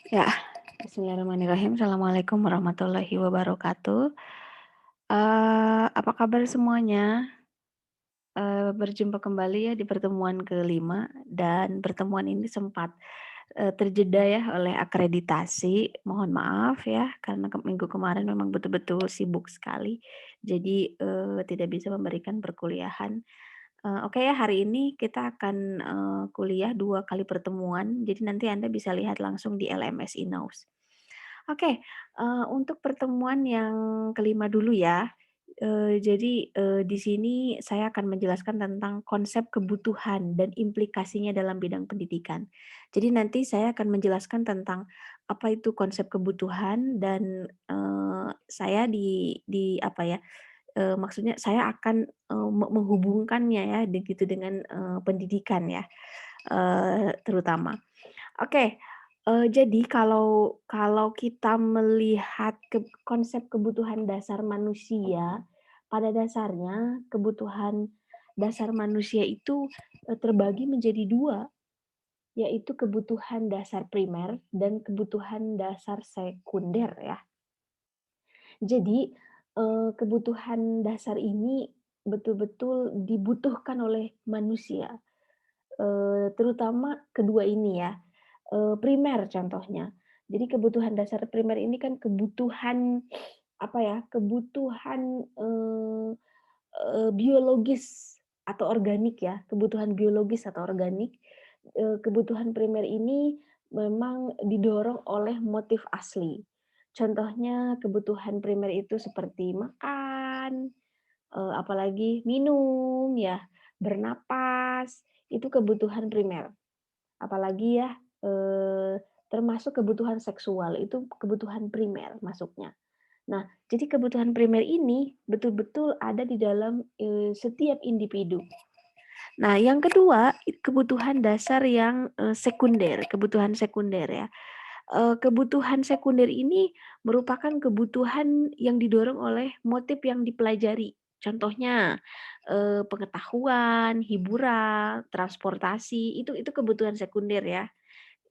Ya, bismillahirrahmanirrahim. Assalamualaikum warahmatullahi wabarakatuh. Apa kabar semuanya? Berjumpa kembali ya di pertemuan kelima dan pertemuan ini sempat terjeda ya oleh akreditasi. Mohon maaf ya karena minggu kemarin memang betul-betul sibuk sekali. Jadi tidak bisa memberikan perkuliahan. Oke ya, hari ini kita akan kuliah 2 kali pertemuan. Jadi nanti Anda bisa lihat langsung di LMS Inaus. Oke, untuk pertemuan yang kelima dulu ya. Jadi, di sini saya akan menjelaskan tentang konsep kebutuhan dan implikasinya dalam bidang pendidikan. Jadi nanti saya akan menjelaskan tentang apa itu konsep kebutuhan dan, saya di apa ya, maksudnya saya akan, menghubungkannya ya begitu dengan, pendidikan ya, terutama. Oke, jadi kalau kalau kita melihat konsep kebutuhan dasar manusia, pada dasarnya kebutuhan dasar manusia itu, terbagi menjadi 2, yaitu kebutuhan dasar primer dan kebutuhan dasar sekunder ya. Jadi, kebutuhan dasar ini betul-betul dibutuhkan oleh manusia, terutama kedua ini ya. Primer contohnya. Jadi kebutuhan dasar primer ini kan kebutuhan, apa ya, kebutuhan, biologis atau organik ya, kebutuhan biologis atau organik. Kebutuhan primer ini memang didorong oleh motif asli. Contohnya kebutuhan primer itu seperti makan, apalagi minum ya, bernapas, itu kebutuhan primer. Apalagi ya, termasuk kebutuhan seksual, itu kebutuhan primer masuknya. Nah, jadi kebutuhan primer ini betul-betul ada di dalam, setiap individu. Nah, yang kedua, kebutuhan dasar yang, sekunder, kebutuhan sekunder ya. Kebutuhan sekunder ini merupakan kebutuhan yang didorong oleh motif yang dipelajari. Contohnya, pengetahuan, hiburan, transportasi, itu kebutuhan sekunder ya.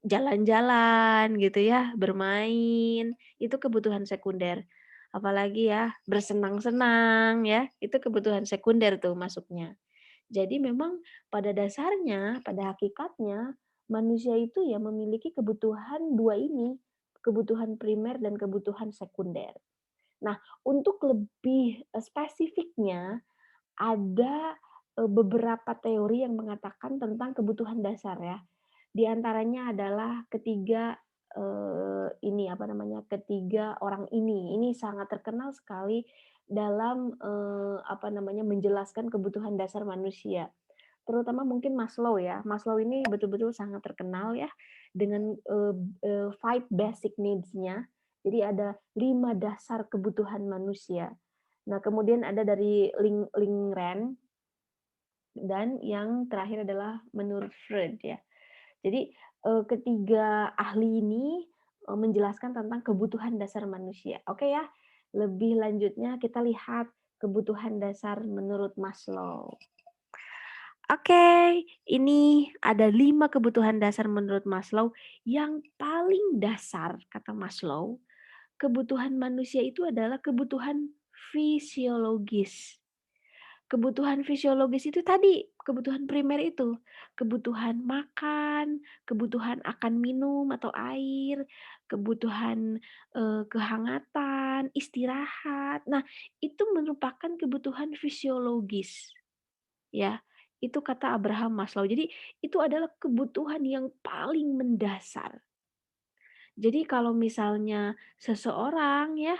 Jalan-jalan gitu ya, bermain, itu kebutuhan sekunder. Apalagi ya, bersenang-senang ya, itu kebutuhan sekunder tuh masuknya. Jadi memang pada dasarnya, pada hakikatnya, manusia itu ya memiliki kebutuhan 2 ini, kebutuhan primer dan kebutuhan sekunder. Nah, untuk lebih, spesifiknya ada, beberapa teori yang mengatakan tentang kebutuhan dasar ya. Di antaranya adalah ketiga, ini apa namanya, ketiga orang ini sangat terkenal sekali dalam, apa namanya, menjelaskan kebutuhan dasar manusia. Terutama mungkin Maslow ya. Maslow ini betul-betul sangat terkenal ya dengan, 5 basic needs-nya. Jadi ada 5 dasar kebutuhan manusia. Nah, kemudian ada dari Lingren dan yang terakhir adalah menurut Freud ya. Jadi, ketiga ahli ini, menjelaskan tentang kebutuhan dasar manusia. Oke ya, lebih lanjutnya kita lihat kebutuhan dasar menurut Maslow. Oke, ini ada 5 kebutuhan dasar menurut Maslow. Yang paling dasar, kata Maslow, kebutuhan manusia itu adalah kebutuhan fisiologis. Kebutuhan fisiologis itu tadi, kebutuhan primer itu, kebutuhan makan, kebutuhan akan minum atau air, kebutuhan, kehangatan, istirahat. Nah, itu merupakan kebutuhan fisiologis, ya. Itu kata Abraham Maslow. Jadi, itu adalah kebutuhan yang paling mendasar. Jadi kalau misalnya seseorang ya,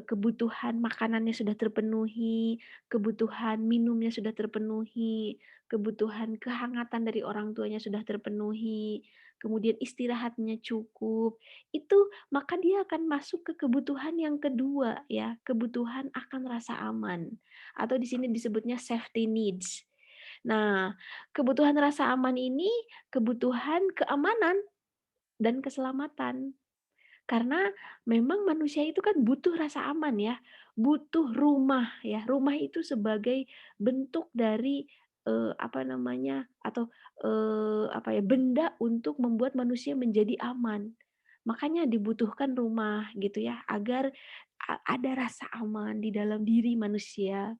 kebutuhan makanannya sudah terpenuhi, kebutuhan minumnya sudah terpenuhi, kebutuhan kehangatan dari orang tuanya sudah terpenuhi, kemudian istirahatnya cukup, itu maka dia akan masuk ke kebutuhan yang kedua ya, kebutuhan akan rasa aman, atau di sini disebutnya safety needs. Nah, kebutuhan rasa aman ini kebutuhan keamanan dan keselamatan. Karena memang manusia itu kan butuh rasa aman ya, butuh rumah ya. Rumah itu sebagai bentuk dari, apa namanya, atau, apa ya, benda untuk membuat manusia menjadi aman. Makanya dibutuhkan rumah gitu ya, agar ada rasa aman di dalam diri manusia.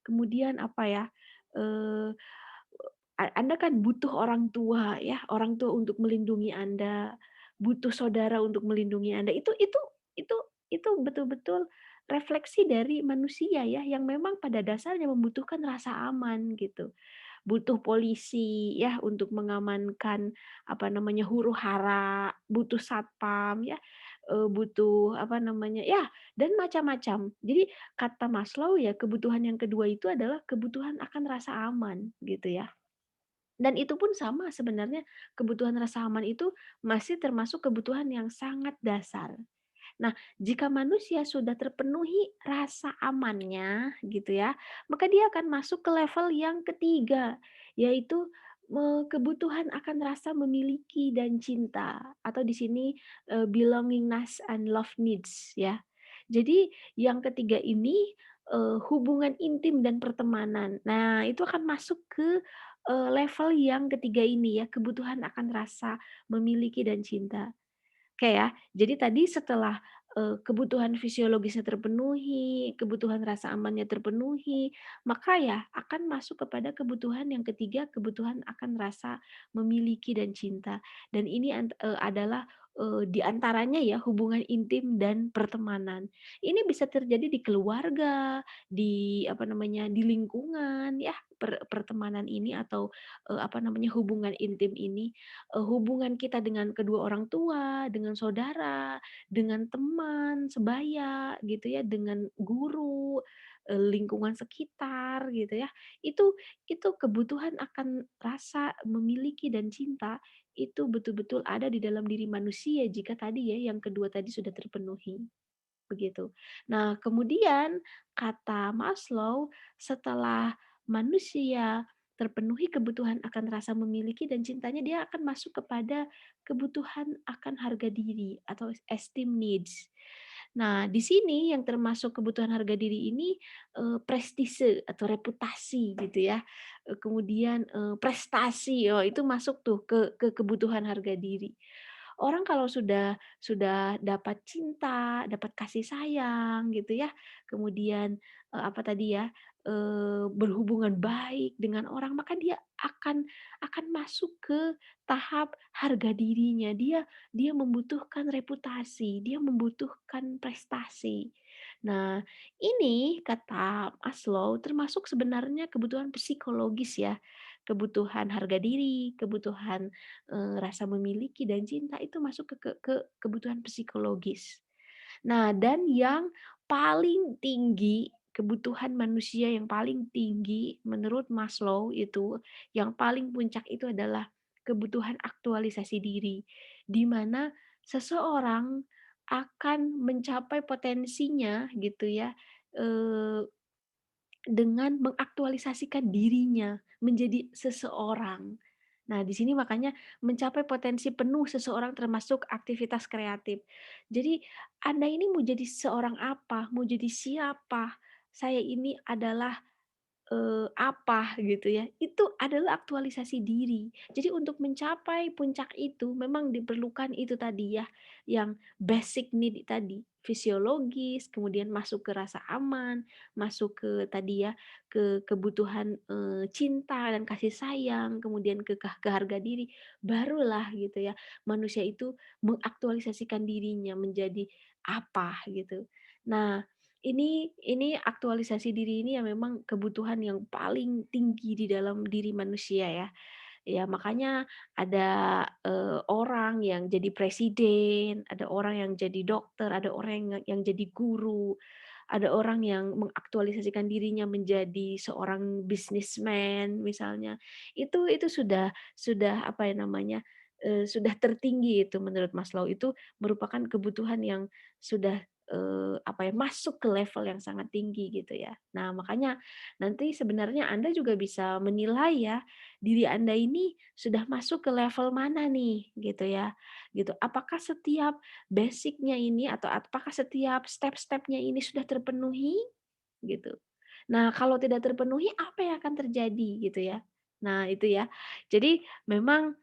Kemudian apa ya, eee, Anda kan butuh orang tua ya, orang tua untuk melindungi Anda, butuh saudara untuk melindungi Anda. Itu itu betul-betul refleksi dari manusia ya, yang memang pada dasarnya membutuhkan rasa aman gitu. Butuh polisi ya untuk mengamankan, apa namanya, huru-hara, butuh satpam ya, butuh apa namanya, ya dan macam-macam. Jadi kata Maslow ya, kebutuhan yang kedua itu adalah kebutuhan akan rasa aman gitu ya. Dan itu pun sama sebenarnya, kebutuhan rasa aman itu masih termasuk kebutuhan yang sangat dasar. Nah, jika manusia sudah terpenuhi rasa amannya gitu ya, maka dia akan masuk ke level yang ketiga, yaitu kebutuhan akan rasa memiliki dan cinta, atau di sini belongingness and love needs ya. Jadi yang ketiga ini hubungan intim dan pertemanan. Nah, itu akan masuk ke level yang ketiga ini ya, kebutuhan akan rasa memiliki dan cinta. Oke ya. Jadi tadi setelah, kebutuhan fisiologisnya terpenuhi, kebutuhan rasa amannya terpenuhi, maka ya akan masuk kepada kebutuhan yang ketiga, kebutuhan akan rasa memiliki dan cinta. Dan ini adalah, di antaranya ya hubungan intim dan pertemanan. Ini bisa terjadi di keluarga, di apa namanya, di lingkungan ya, pertemanan ini atau, apa namanya, hubungan intim ini. Hubungan kita dengan kedua orang tua, dengan saudara, dengan teman sebaya gitu ya, dengan guru, lingkungan sekitar gitu ya. Itu itu kebutuhan akan rasa memiliki dan cinta itu betul-betul ada di dalam diri manusia jika tadi ya yang kedua tadi sudah terpenuhi, begitu. Nah, kemudian kata Maslow, setelah manusia terpenuhi kebutuhan akan rasa memiliki dan cintanya, dia akan masuk kepada kebutuhan akan harga diri atau esteem needs. Nah, di sini yang termasuk kebutuhan harga diri ini prestise atau reputasi gitu ya. Kemudian prestasi, oh itu masuk tuh ke kebutuhan harga diri. Orang kalau sudah dapat cinta, dapat kasih sayang gitu ya, kemudian, apa tadi ya, berhubungan baik dengan orang, maka dia akan masuk ke tahap harga dirinya. Dia membutuhkan reputasi, dia membutuhkan prestasi. Nah, ini kata Maslow termasuk sebenarnya kebutuhan psikologis ya, kebutuhan harga diri, kebutuhan rasa memiliki dan cinta itu masuk ke kebutuhan psikologis. Nah, dan yang paling tinggi, kebutuhan manusia yang paling tinggi menurut Maslow itu, yang paling puncak itu adalah kebutuhan aktualisasi diri, di mana seseorang akan mencapai potensinya gitu ya, eee dengan mengaktualisasikan dirinya menjadi seseorang. Nah, di sini makanya mencapai potensi penuh seseorang termasuk aktivitas kreatif. Jadi, Anda ini mau jadi seorang apa, mau jadi siapa, saya ini adalah apa gitu ya, itu adalah aktualisasi diri. Jadi untuk mencapai puncak itu memang diperlukan itu tadi ya, yang basic need tadi, fisiologis, kemudian masuk ke rasa aman, masuk ke tadi ya, ke kebutuhan, cinta dan kasih sayang, kemudian ke harga diri, barulah gitu ya, manusia itu mengaktualisasikan dirinya menjadi apa gitu. Nah, ini aktualisasi diri ini yang memang kebutuhan yang paling tinggi di dalam diri manusia ya. Ya makanya ada, orang yang jadi presiden, ada orang yang jadi dokter, ada orang yang jadi guru, ada orang yang mengaktualisasikan dirinya menjadi seorang businessman misalnya. Itu sudah apa ya namanya, sudah tertinggi itu menurut Maslow, itu merupakan kebutuhan yang sudah, apa ya, masuk ke level yang sangat tinggi gitu ya. Nah makanya nanti sebenarnya Anda juga bisa menilai ya, diri Anda ini sudah masuk ke level mana nih gitu ya, gitu. Apakah setiap basic-nya ini atau apakah setiap step-stepnya ini sudah terpenuhi? Gitu. Nah, kalau tidak terpenuhi apa yang akan terjadi gitu ya? Nah, itu ya. Jadi memang,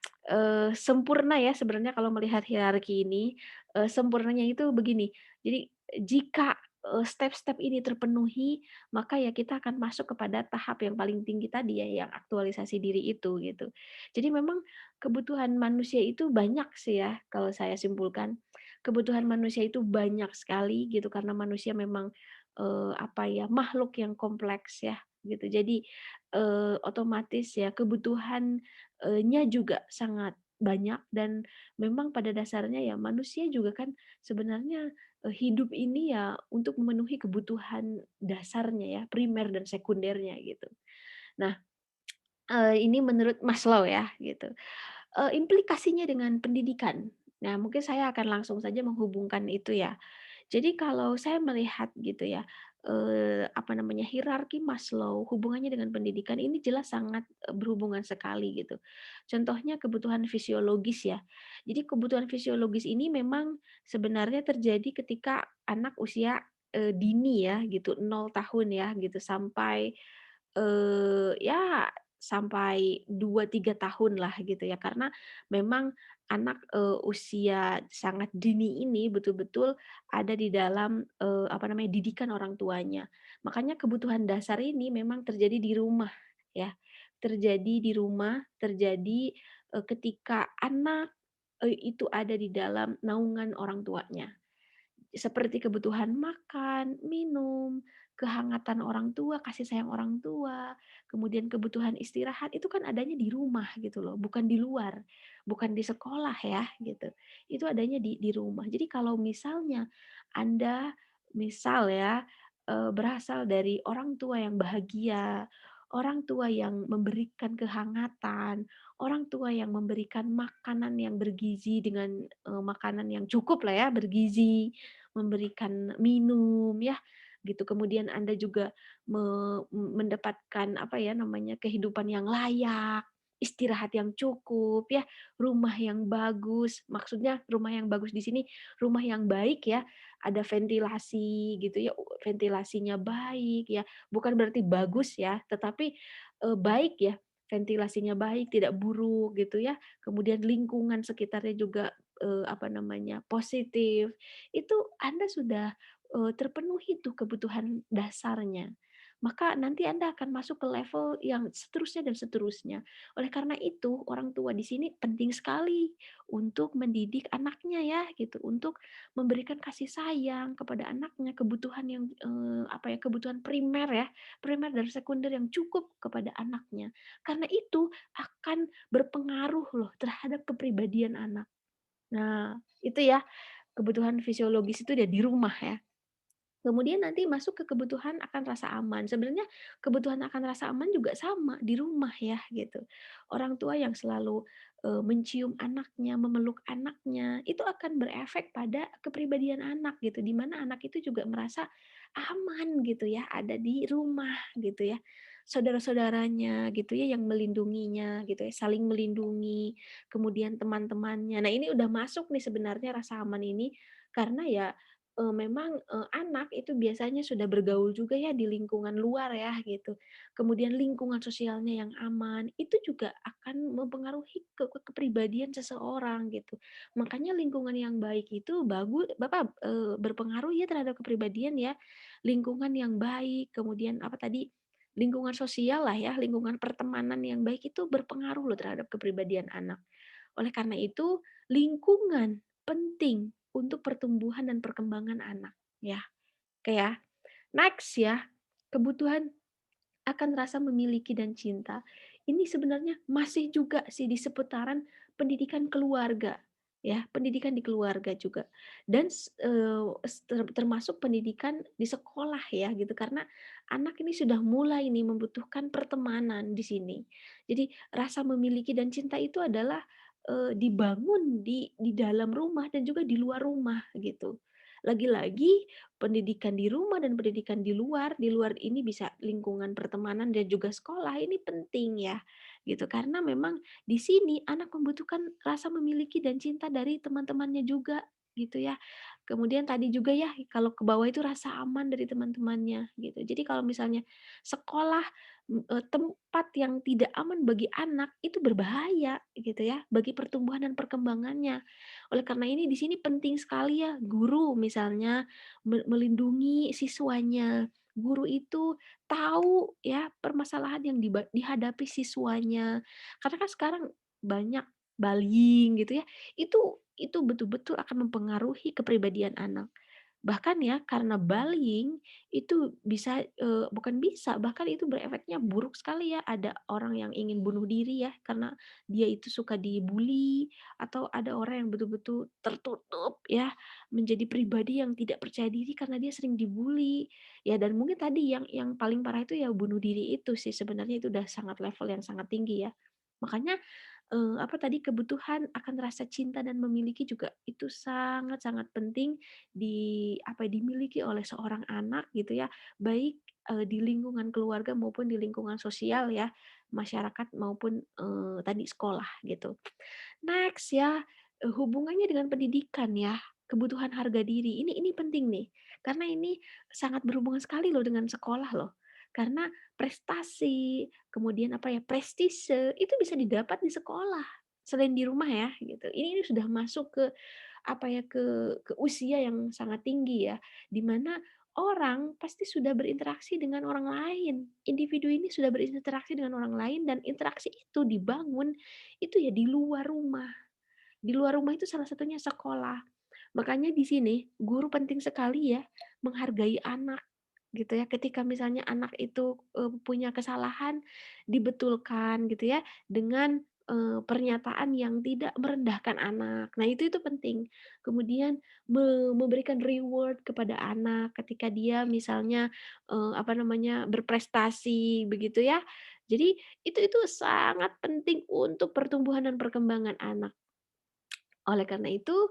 sempurna ya sebenarnya kalau melihat hierarki ini, sempurnanya itu begini, jadi jika, step-step ini terpenuhi, maka ya kita akan masuk kepada tahap yang paling tinggi tadi ya, yang aktualisasi diri itu, gitu. Jadi memang kebutuhan manusia itu banyak sih ya, kalau saya simpulkan. Kebutuhan manusia itu banyak sekali gitu, karena manusia memang, apa ya, makhluk yang kompleks ya, gitu. Jadi otomatis ya kebutuhan juga sangat banyak dan memang pada dasarnya ya manusia juga kan sebenarnya, hidup ini ya untuk memenuhi kebutuhan dasarnya ya, primer dan sekundernya gitu. Nah, ini menurut Maslow ya gitu. Implikasinya dengan pendidikan. Nah, mungkin saya akan langsung saja menghubungkan itu ya. Jadi kalau saya melihat gitu ya, apa namanya, hierarki Maslow, hubungannya dengan pendidikan ini jelas sangat, berhubungan sekali gitu. Contohnya kebutuhan fisiologis ya. Jadi kebutuhan fisiologis ini memang sebenarnya terjadi ketika anak usia, dini ya gitu, 0 tahun ya gitu, sampai, ya sampai 2 3 tahun lah gitu ya. Karena memang anak, usia sangat dini ini betul-betul ada di dalam, apa namanya, didikan orang tuanya. Makanya kebutuhan dasar ini memang terjadi di rumah ya. Terjadi di rumah, terjadi, ketika anak, itu ada di dalam naungan orang tuanya. Seperti kebutuhan makan, minum, kehangatan orang tua, kasih sayang orang tua, kemudian kebutuhan istirahat, itu kan adanya di rumah gitu loh, bukan di luar, bukan di sekolah ya gitu. Itu adanya di rumah. Jadi kalau misalnya Anda misal ya, berasal dari orang tua yang bahagia, orang tua yang memberikan kehangatan, orang tua yang memberikan makanan yang bergizi dengan, makanan yang cukup lah ya, bergizi, memberikan minum ya, gitu. Kemudian Anda juga mendapatkan apa ya namanya, kehidupan yang layak, istirahat yang cukup ya, rumah yang bagus. Maksudnya rumah yang bagus di sini rumah yang baik ya, ada ventilasi gitu ya, ventilasinya baik ya, bukan berarti bagus ya, tetapi, baik ya, ventilasinya baik, tidak buruk gitu ya. Kemudian lingkungan sekitarnya juga, apa namanya, positif itu Anda sudah, terpenuhi tuh kebutuhan dasarnya. Maka nanti Anda akan masuk ke level yang seterusnya dan seterusnya. Oleh karena itu, orang tua di sini penting sekali untuk mendidik anaknya ya gitu, untuk memberikan kasih sayang kepada anaknya, kebutuhan yang, apa ya, kebutuhan primer ya, primer dan sekunder yang cukup kepada anaknya. Karena itu akan berpengaruh loh terhadap kepribadian anak. Nah, itu ya. Kebutuhan fisiologis itu dia di rumah ya. Kemudian nanti masuk ke kebutuhan akan rasa aman. Sebenarnya kebutuhan akan rasa aman juga sama di rumah ya gitu. Orang tua yang selalu mencium anaknya, memeluk anaknya, itu akan berefek pada kepribadian anak gitu. Di mana anak itu juga merasa aman gitu ya, ada di rumah gitu ya. Saudara-saudaranya gitu ya yang melindunginya gitu ya, saling melindungi. Kemudian teman-temannya. Nah, ini udah masuk nih sebenarnya rasa aman ini karena ya memang, anak itu biasanya sudah bergaul juga ya di lingkungan luar ya gitu. Kemudian lingkungan sosialnya yang aman, itu juga akan mempengaruhi kepribadian seseorang gitu. Makanya lingkungan yang baik itu berpengaruh ya terhadap kepribadian ya. Lingkungan yang baik, kemudian apa tadi, lingkungan sosial lah ya, lingkungan pertemanan yang baik itu berpengaruh loh terhadap kepribadian anak. Oleh karena itu, lingkungan penting untuk pertumbuhan dan perkembangan anak, ya. Oke ya. Next ya, kebutuhan akan rasa memiliki dan cinta. Ini sebenarnya masih juga sih di seputaran pendidikan keluarga, ya, pendidikan di keluarga juga. Dan termasuk pendidikan di sekolah ya gitu, karena anak ini sudah mulai nih membutuhkan pertemanan di sini. Jadi rasa memiliki dan cinta itu adalah, dibangun di dalam rumah dan juga di luar rumah gitu. Lagi-lagi pendidikan di rumah dan pendidikan di luar ini bisa lingkungan pertemanan dan juga sekolah ini penting ya, gitu. Karena memang di sini anak membutuhkan rasa memiliki dan cinta dari teman-temannya juga, gitu ya. Kemudian tadi juga ya, kalau ke bawah itu rasa aman dari teman-temannya gitu. Jadi kalau misalnya sekolah, tempat yang tidak aman bagi anak, itu berbahaya gitu ya, bagi pertumbuhan dan perkembangannya. Oleh karena ini di sini penting sekali ya guru misalnya melindungi siswanya. Guru itu tahu ya permasalahan yang dihadapi siswanya. Karena kan sekarang banyak bullying gitu ya. Itu betul-betul akan mempengaruhi kepribadian anak. Bahkan ya karena bullying itu bisa, bukan bisa, bahkan itu berefeknya buruk sekali ya. Ada orang yang ingin bunuh diri ya karena dia itu suka dibully, atau ada orang yang betul-betul tertutup ya, menjadi pribadi yang tidak percaya diri karena dia sering dibully. Ya dan mungkin tadi yang paling parah itu ya bunuh diri itu sih sebenarnya itu udah sangat level yang sangat tinggi ya. Makanya apa tadi, kebutuhan akan rasa cinta dan memiliki juga itu sangat-sangat penting dimiliki oleh seorang anak gitu ya, baik, di lingkungan keluarga maupun di lingkungan sosial ya, masyarakat maupun, tadi sekolah gitu. Next ya, hubungannya dengan pendidikan ya, kebutuhan harga diri. Ini penting nih, karena ini sangat berhubungan sekali loh dengan sekolah loh. Karena prestasi, kemudian apa ya, prestise itu bisa didapat di sekolah, selain di rumah ya gitu. Ini sudah masuk ke apa ya, ke usia yang sangat tinggi ya, di mana orang pasti sudah berinteraksi dengan orang lain. Individu ini sudah berinteraksi dengan orang lain dan interaksi itu dibangun itu ya di luar rumah. Di luar rumah itu salah satunya sekolah. Makanya di sini guru penting sekali ya menghargai anak gitu ya. Ketika misalnya anak itu, punya kesalahan, dibetulkan gitu ya dengan, pernyataan yang tidak merendahkan anak. Nah itu penting. Kemudian memberikan reward kepada anak ketika dia misalnya, apa namanya, berprestasi begitu ya. Jadi itu sangat penting untuk pertumbuhan dan perkembangan anak. Oleh karena itu,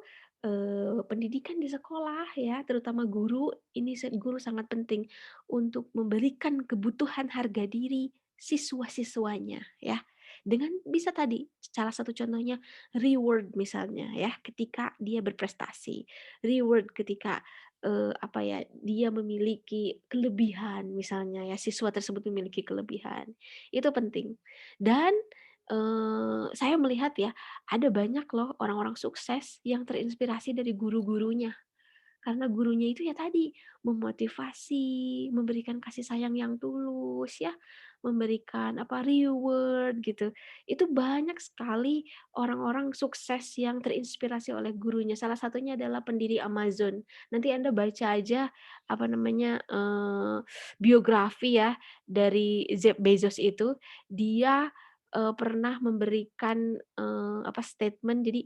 pendidikan di sekolah ya, terutama guru, ini guru sangat penting untuk memberikan kebutuhan harga diri siswa-siswanya ya. Dengan bisa tadi, salah satu contohnya reward misalnya ya, ketika dia berprestasi. Reward ketika, apa ya, dia memiliki kelebihan misalnya ya, siswa tersebut memiliki kelebihan. Itu penting. Dan, saya melihat ya, ada banyak loh orang-orang sukses yang terinspirasi dari guru-gurunya. Karena gurunya itu ya tadi, memotivasi, memberikan kasih sayang yang tulus ya, memberikan apa, reward gitu. Itu banyak sekali orang-orang sukses yang terinspirasi oleh gurunya. Salah satunya adalah pendiri Amazon. Nanti Anda baca aja apa namanya, biografi ya dari Jeff Bezos itu. Dia, pernah memberikan, apa, statement jadi,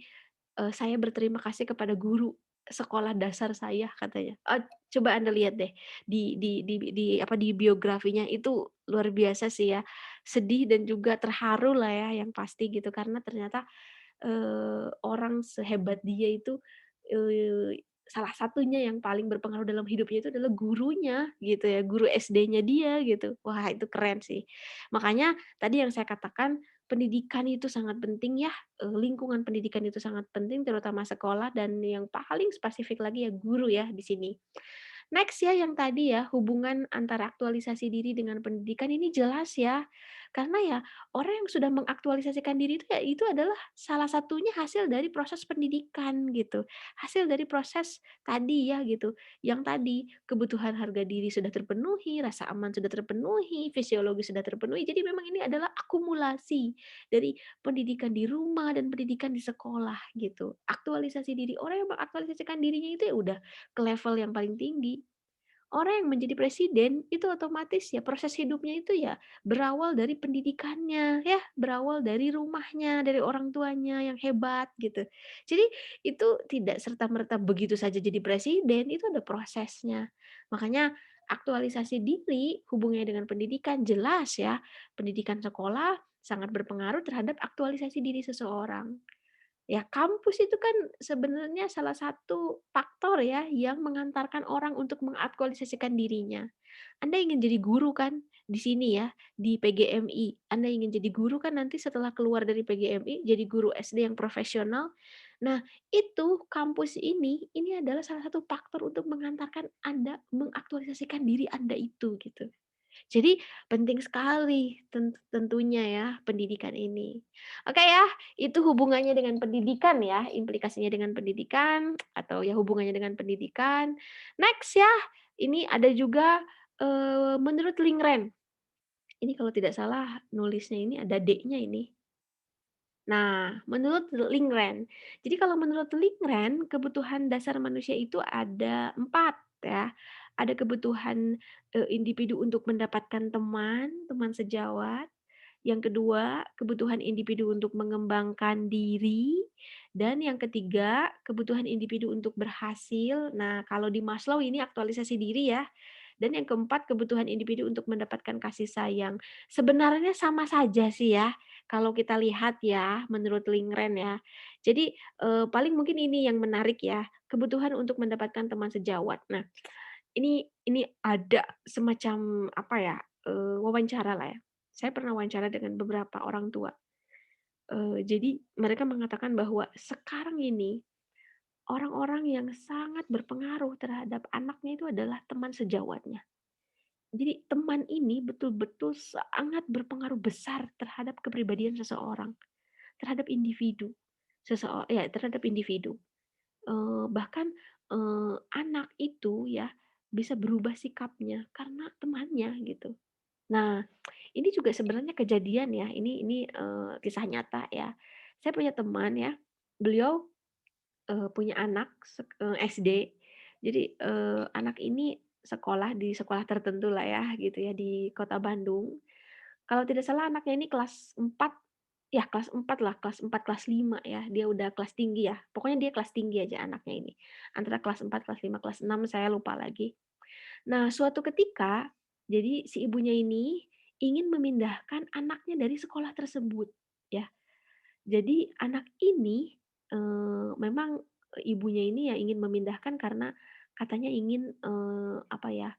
"Saya berterima kasih kepada guru sekolah dasar saya," katanya. Coba Anda lihat deh di biografinya itu luar biasa sih ya. Sedih dan juga terharu lah ya yang pasti gitu karena ternyata, orang sehebat dia itu, salah satunya yang paling berpengaruh dalam hidupnya itu adalah gurunya gitu ya, guru SD-nya dia gitu. Wah itu keren sih. Makanya tadi yang saya katakan pendidikan itu sangat penting ya, lingkungan pendidikan itu sangat penting terutama sekolah dan yang paling spesifik lagi ya guru ya di sini. Next ya yang tadi ya, hubungan antara aktualisasi diri dengan pendidikan ini jelas ya. Karena ya orang yang sudah mengaktualisasikan diri itu ya itu adalah salah satunya hasil dari proses pendidikan gitu. Hasil dari proses tadi ya gitu. Yang tadi kebutuhan harga diri sudah terpenuhi, rasa aman sudah terpenuhi, fisiologi sudah terpenuhi. Jadi memang ini adalah akumulasi dari pendidikan di rumah dan pendidikan di sekolah gitu. Aktualisasi diri, orang yang mengaktualisasikan dirinya itu ya udah ke level yang paling tinggi. Orang yang menjadi presiden itu otomatis ya proses hidupnya itu ya berawal dari pendidikannya ya, berawal dari rumahnya, dari orang tuanya yang hebat gitu. Jadi itu tidak serta-merta begitu saja jadi presiden, itu ada prosesnya. Makanya aktualisasi diri hubungannya dengan pendidikan jelas ya, pendidikan sekolah sangat berpengaruh terhadap aktualisasi diri seseorang. Ya, kampus itu kan sebenarnya salah satu faktor ya yang mengantarkan orang untuk mengaktualisasikan dirinya. Anda ingin jadi guru kan di sini ya, di PGMI. Anda ingin jadi guru kan nanti setelah keluar dari PGMI jadi guru SD yang profesional. Nah, itu kampus ini adalah salah satu faktor untuk mengantarkan Anda mengaktualisasikan diri Anda itu, gitu. Jadi penting sekali tentunya ya pendidikan ini. Oke ya, itu hubungannya dengan pendidikan ya, implikasinya dengan pendidikan atau ya hubungannya dengan pendidikan. Next ya, ini ada juga, menurut Lingren, ini kalau tidak salah nulisnya ini ada D-nya ini. Nah, menurut Lingren. Jadi kalau menurut Lingren, kebutuhan dasar manusia itu ada 4 ya. Ada kebutuhan, individu untuk mendapatkan teman, teman sejawat. Yang kedua, kebutuhan individu untuk mengembangkan diri. Dan yang ketiga, kebutuhan individu untuk berhasil. Nah, kalau di Maslow ini aktualisasi diri ya. Dan yang keempat, kebutuhan individu untuk mendapatkan kasih sayang. Sebenarnya sama saja sih ya, kalau kita lihat ya, menurut Lingren ya. Jadi, paling mungkin ini yang menarik ya, kebutuhan untuk mendapatkan teman sejawat. Nah, ini ada semacam apa ya, wawancara lah ya. Saya pernah wawancara dengan beberapa orang tua. Jadi mereka mengatakan bahwa sekarang ini, orang-orang yang sangat berpengaruh terhadap anaknya itu adalah teman sejawatnya. Jadi teman ini betul-betul sangat berpengaruh besar terhadap kepribadian seseorang, terhadap individu, ya terhadap individu. Bahkan, anak itu ya bisa berubah sikapnya karena temannya gitu. Nah, ini juga sebenarnya kejadian ya, ini, kisah nyata ya. Saya punya teman ya, beliau, punya anak SD. Jadi, anak ini sekolah di sekolah tertentu lah ya gitu ya di kota Bandung. Kalau tidak salah anaknya ini kelas 4, ya kelas 4 lah, kelas 4 kelas 5 ya, dia udah kelas tinggi ya. Pokoknya dia kelas tinggi aja anaknya ini. Antara kelas 4 kelas 5 kelas 6 saya lupa lagi. Nah, suatu ketika, jadi si ibunya ini ingin memindahkan anaknya dari sekolah tersebut, ya. Jadi anak ini, memang ibunya ini ya ingin memindahkan karena katanya ingin, apa ya,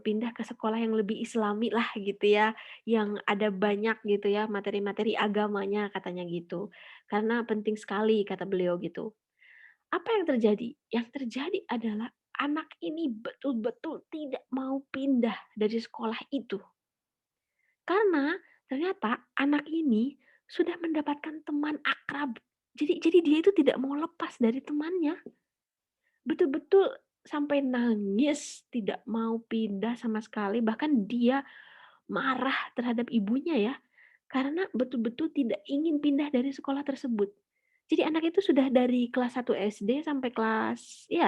pindah ke sekolah yang lebih islami lah gitu ya, yang ada banyak gitu ya materi-materi agamanya katanya gitu. Karena penting sekali kata beliau gitu. Apa yang terjadi? Yang terjadi adalah anak ini betul-betul tidak mau pindah dari sekolah itu. Karena ternyata anak ini sudah mendapatkan teman akrab. Jadi dia itu tidak mau lepas dari temannya. Betul-betul sampai nangis, tidak mau pindah sama sekali, bahkan dia marah terhadap ibunya ya, karena betul-betul tidak ingin pindah dari sekolah tersebut. Jadi anak itu sudah dari kelas 1 SD sampai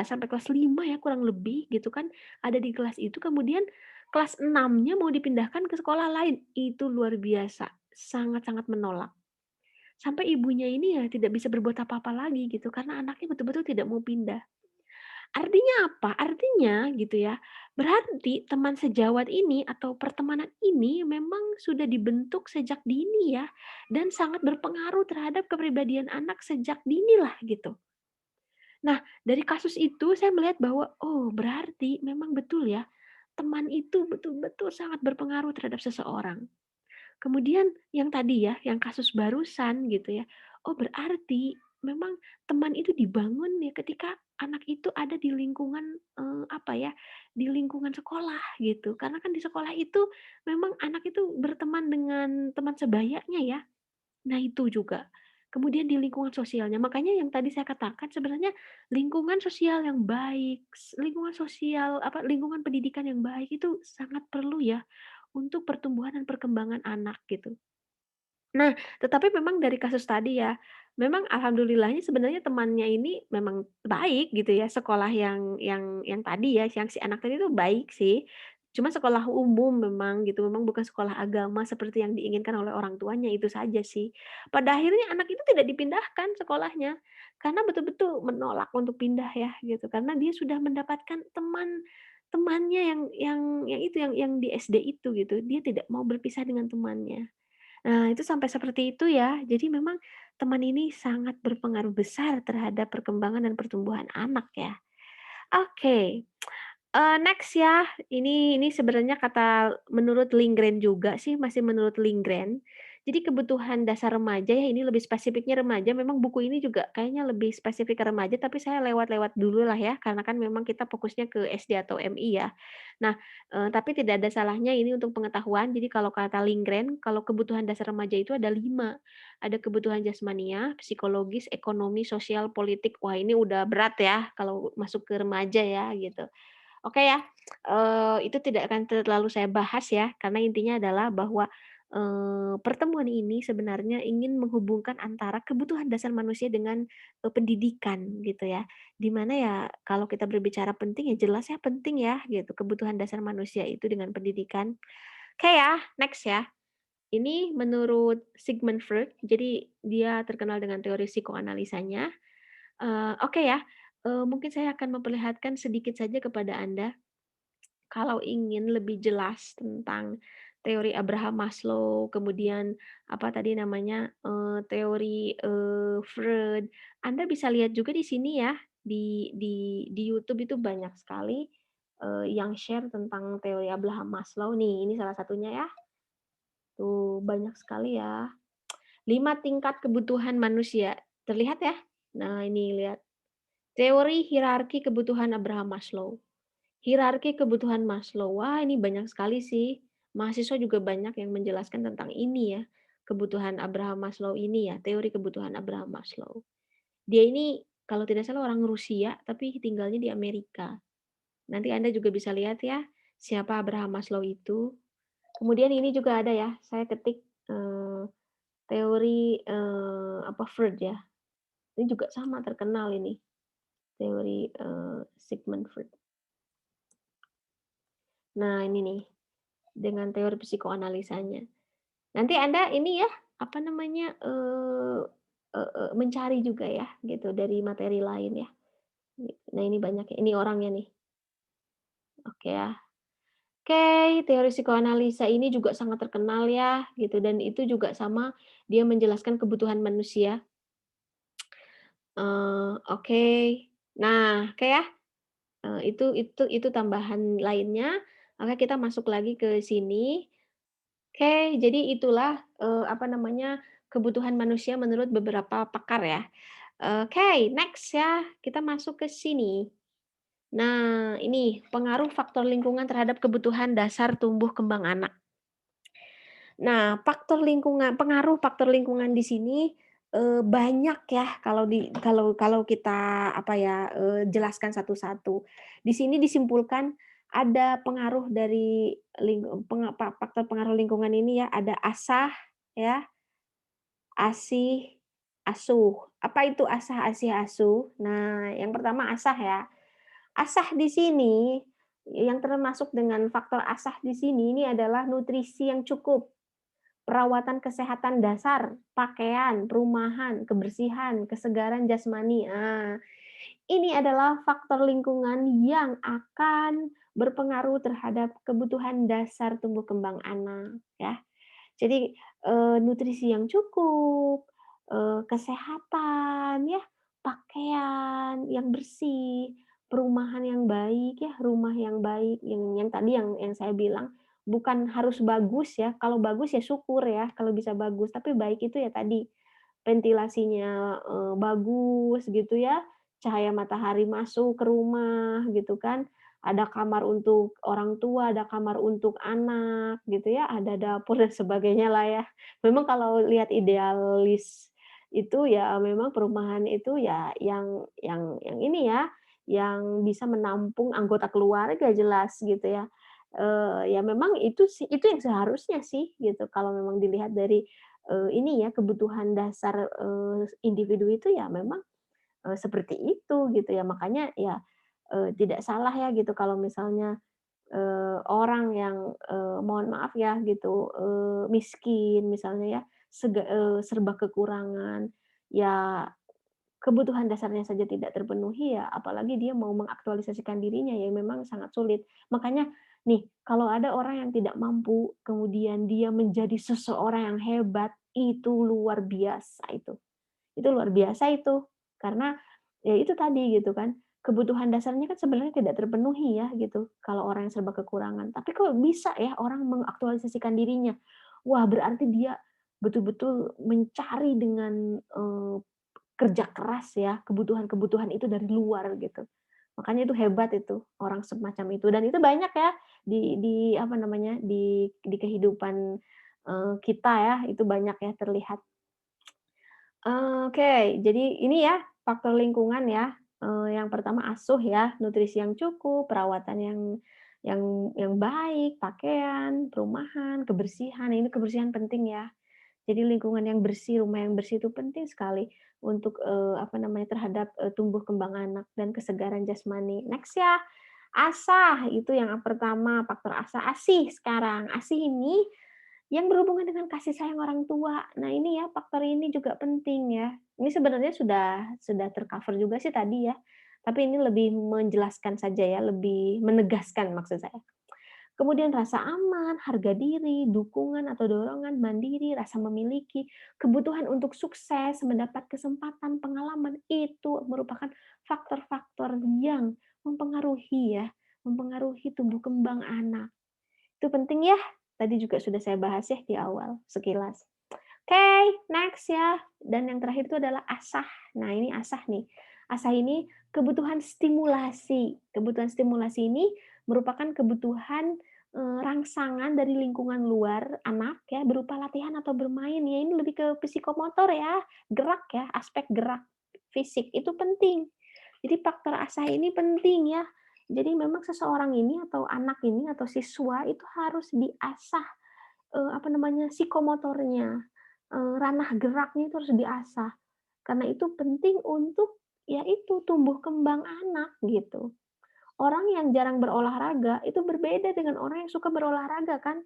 sampai kelas 5 ya kurang lebih gitu kan, ada di kelas itu, kemudian kelas 6-nya mau dipindahkan ke sekolah lain. Itu luar biasa, sangat-sangat menolak. Sampai ibunya ini ya tidak bisa berbuat apa-apa lagi gitu, karena anaknya betul-betul tidak mau pindah. Artinya apa? Artinya gitu ya, berarti teman sejawat ini atau pertemanan ini memang sudah dibentuk sejak dini ya, dan sangat berpengaruh terhadap kepribadian anak sejak dini lah gitu. Nah, dari kasus itu saya melihat bahwa, oh berarti memang betul ya, teman itu betul-betul sangat berpengaruh terhadap seseorang. Kemudian yang tadi ya, yang kasus barusan gitu ya, oh berarti memang teman itu dibangun ya ketika anak itu ada di lingkungan, apa ya, di lingkungan sekolah gitu. Karena kan di sekolah itu memang anak itu berteman dengan teman sebayanya ya. Nah itu juga. Kemudian di lingkungan sosialnya, makanya yang tadi saya katakan sebenarnya lingkungan sosial yang baik, lingkungan sosial apa, lingkungan pendidikan yang baik itu sangat perlu ya untuk pertumbuhan dan perkembangan anak gitu. Nah, tetapi memang dari kasus tadi ya, memang alhamdulillahnya sebenarnya temannya ini memang baik gitu ya, sekolah yang tadi ya, yang si anak tadi itu baik sih. Cuma sekolah umum memang gitu, memang bukan sekolah agama seperti yang diinginkan oleh orang tuanya, itu saja sih. Pada akhirnya anak itu tidak dipindahkan sekolahnya, karena betul-betul menolak untuk pindah ya gitu, karena dia sudah mendapatkan temannya yang itu, yang di SD itu gitu, dia tidak mau berpisah dengan temannya. Nah, itu sampai seperti itu ya. Jadi memang teman ini sangat berpengaruh besar terhadap perkembangan dan pertumbuhan anak ya. Oke, next ya. Ini sebenarnya kata menurut Lindgren juga sih, masih menurut Lindgren. Jadi kebutuhan dasar remaja ya, ini lebih spesifiknya remaja, memang buku ini juga kayaknya lebih spesifik ke remaja, tapi saya lewat-lewat dulu lah ya, karena kan memang kita fokusnya ke SD atau MI ya. Nah, tapi tidak ada salahnya ini untuk pengetahuan, jadi kalau kata Lindgren, kalau kebutuhan dasar remaja itu ada 5. Ada kebutuhan jasmania, psikologis, ekonomi, sosial, politik. Wah ini udah berat ya, kalau masuk ke remaja ya, gitu. Oke ya, itu tidak akan terlalu saya bahas ya, karena intinya adalah bahwa, pertemuan ini sebenarnya ingin menghubungkan antara kebutuhan dasar manusia dengan, pendidikan gitu ya. Di mana ya kalau kita berbicara penting ya jelas ya penting ya gitu, kebutuhan dasar manusia itu dengan pendidikan. Oke ya, next ya. Ini menurut Sigmund Freud, jadi dia terkenal dengan teori psikoanalisanya. Oke ya, mungkin saya akan memperlihatkan sedikit saja kepada Anda kalau ingin lebih jelas tentang teori Abraham Maslow, kemudian apa tadi namanya, teori, Freud, Anda bisa lihat juga di sini ya, di YouTube itu banyak sekali, yang share tentang teori Abraham Maslow nih, ini salah satunya ya. Tuh, banyak sekali ya. 5 tingkat kebutuhan manusia, terlihat ya? Nah, ini lihat, teori hierarki kebutuhan Abraham Maslow. Hierarki kebutuhan Maslow. Wah, ini banyak sekali sih. Mahasiswa juga banyak yang menjelaskan tentang ini ya, kebutuhan Abraham Maslow ini ya, teori kebutuhan Abraham Maslow. Dia ini kalau tidak salah orang Rusia, tapi tinggalnya di Amerika. Nanti Anda juga bisa lihat ya, siapa Abraham Maslow itu. Kemudian ini juga ada ya, saya ketik, teori, apa, Freud ya. Ini juga sama terkenal ini, teori, Sigmund Freud. Nah, ini nih, dengan teori psikoanalisanya. Nanti Anda ini ya, apa namanya, mencari juga ya, gitu, dari materi lain ya. Nah, ini banyak ya, ini orangnya nih. Oke ya. Oke, teori psikoanalisa ini juga sangat terkenal ya, gitu, dan itu juga sama, dia menjelaskan kebutuhan manusia. Oke. Nah, oke ya, itu tambahan lainnya. Oke, kita masuk lagi ke sini. Oke, jadi itulah, apa namanya, kebutuhan manusia menurut beberapa pakar ya. Oke, next ya, kita masuk ke sini. Nah, ini pengaruh faktor lingkungan terhadap kebutuhan dasar tumbuh kembang anak. Nah, pengaruh faktor lingkungan di sini, banyak ya kalau kita apa ya, jelaskan satu-satu. Di sini disimpulkan ada pengaruh dari faktor pengaruh lingkungan ini ya, ada asah ya, asih, asuh. Apa itu asah, asih, asuh? Nah, yang pertama asah ya. Asah di sini, yang termasuk dengan faktor asah di sini ini adalah nutrisi yang cukup, perawatan kesehatan dasar, pakaian, perumahan, kebersihan, kesegaran jasmani. Ini adalah faktor lingkungan yang akan berpengaruh terhadap kebutuhan dasar tumbuh kembang anak, ya. Jadi, nutrisi yang cukup, kesehatan ya, pakaian yang bersih, perumahan yang baik ya, rumah yang baik, yang tadi yang saya bilang, bukan harus bagus ya, kalau bagus ya syukur ya, kalau bisa bagus, tapi baik itu ya tadi, ventilasinya, bagus gitu ya, cahaya matahari masuk ke rumah gitu kan, ada kamar untuk orang tua, ada kamar untuk anak gitu ya, ada dapur dan sebagainya lah ya. Memang kalau lihat idealis itu ya memang perumahan itu ya yang ini ya, yang bisa menampung anggota keluarga jelas gitu ya. Ya memang itu sih, itu yang seharusnya sih gitu kalau memang dilihat dari, ini ya kebutuhan dasar, individu itu ya memang seperti itu gitu ya. Makanya ya, tidak salah ya gitu kalau misalnya, orang yang, mohon maaf ya gitu, miskin misalnya ya, serba kekurangan, ya kebutuhan dasarnya saja tidak terpenuhi ya apalagi dia mau mengaktualisasikan dirinya ya memang sangat sulit. Makanya nih, kalau ada orang yang tidak mampu, kemudian dia menjadi seseorang yang hebat, itu luar biasa itu. Itu luar biasa itu. Karena, ya itu tadi gitu kan, kebutuhan dasarnya kan sebenarnya tidak terpenuhi ya gitu, kalau orang yang serba kekurangan. Tapi kok bisa ya orang mengaktualisasikan dirinya. Wah berarti dia betul-betul mencari dengan, kerja keras ya, kebutuhan-kebutuhan itu dari luar gitu. Makanya itu hebat itu, orang semacam itu dan itu banyak ya di apa namanya, di kehidupan, kita ya, itu banyak ya terlihat. Oke, jadi ini ya faktor lingkungan ya, yang pertama asuh ya, nutrisi yang cukup, perawatan yang baik, pakaian, perumahan, kebersihan, ini kebersihan penting ya. Jadi lingkungan yang bersih, rumah yang bersih itu penting sekali untuk, apa namanya, terhadap, tumbuh kembang anak dan kesegaran jasmani. Next ya, asah, itu yang pertama, faktor asah. ASIH sekarang, ASIH ini yang berhubungan dengan kasih sayang orang tua. Nah ini ya, faktor ini juga penting ya. Ini sebenarnya sudah ter-cover juga sih tadi ya, tapi ini lebih menjelaskan saja ya, lebih menegaskan maksud saya. Kemudian rasa aman, harga diri, dukungan atau dorongan, mandiri, rasa memiliki, kebutuhan untuk sukses, mendapat kesempatan, pengalaman, itu merupakan faktor-faktor yang mempengaruhi ya, mempengaruhi tumbuh kembang anak. Itu penting ya, tadi juga sudah saya bahas ya di awal, sekilas. Oke, next ya. Dan yang terakhir itu adalah asah. Nah, ini asah nih. Asah ini kebutuhan stimulasi. Kebutuhan stimulasi ini merupakan kebutuhan rangsangan dari lingkungan luar anak ya, berupa latihan atau bermain ya. Ini lebih ke psikomotor ya, gerak ya, aspek gerak fisik itu penting. Jadi faktor asah ini penting ya. Jadi memang seseorang ini atau anak ini atau siswa itu harus diasah apa namanya, psikomotornya, ranah geraknya itu harus diasah. Karena itu penting untuk, ya itu, tumbuh kembang anak, gitu. Orang yang jarang berolahraga itu berbeda dengan orang yang suka berolahraga kan.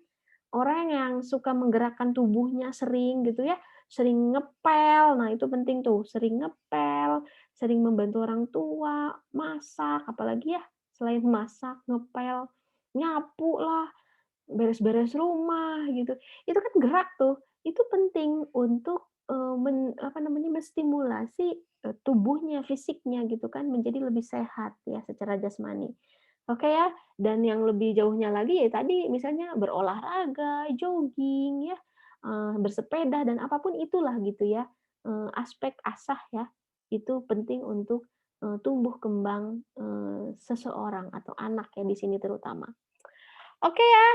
Orang yang suka menggerakkan tubuhnya sering gitu ya, sering ngepel, nah itu penting tuh, sering ngepel, sering membantu orang tua, masak, apalagi ya selain masak, ngepel, nyapu lah, beres-beres rumah gitu. Itu kan gerak tuh, itu penting untuk, apa namanya, menstimulasi, tubuhnya, fisiknya gitu kan menjadi lebih sehat ya secara jasmani. Oke ya, dan yang lebih jauhnya lagi ya tadi misalnya berolahraga, jogging ya, bersepeda dan apapun itulah gitu ya, aspek asah ya, itu penting untuk, tumbuh kembang, seseorang atau anak ya di sini terutama. Oke ya,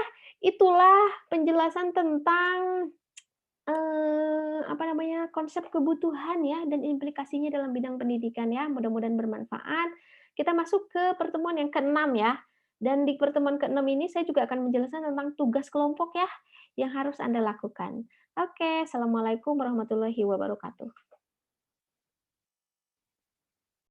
itulah penjelasan tentang, apa namanya, konsep kebutuhan ya dan implikasinya dalam bidang pendidikan ya, mudah-mudahan bermanfaat. Kita masuk ke pertemuan yang keenam ya, dan di pertemuan keenam ini saya juga akan menjelaskan tentang tugas kelompok ya, yang harus Anda lakukan. Oke, assalamualaikum warahmatullahi wabarakatuh.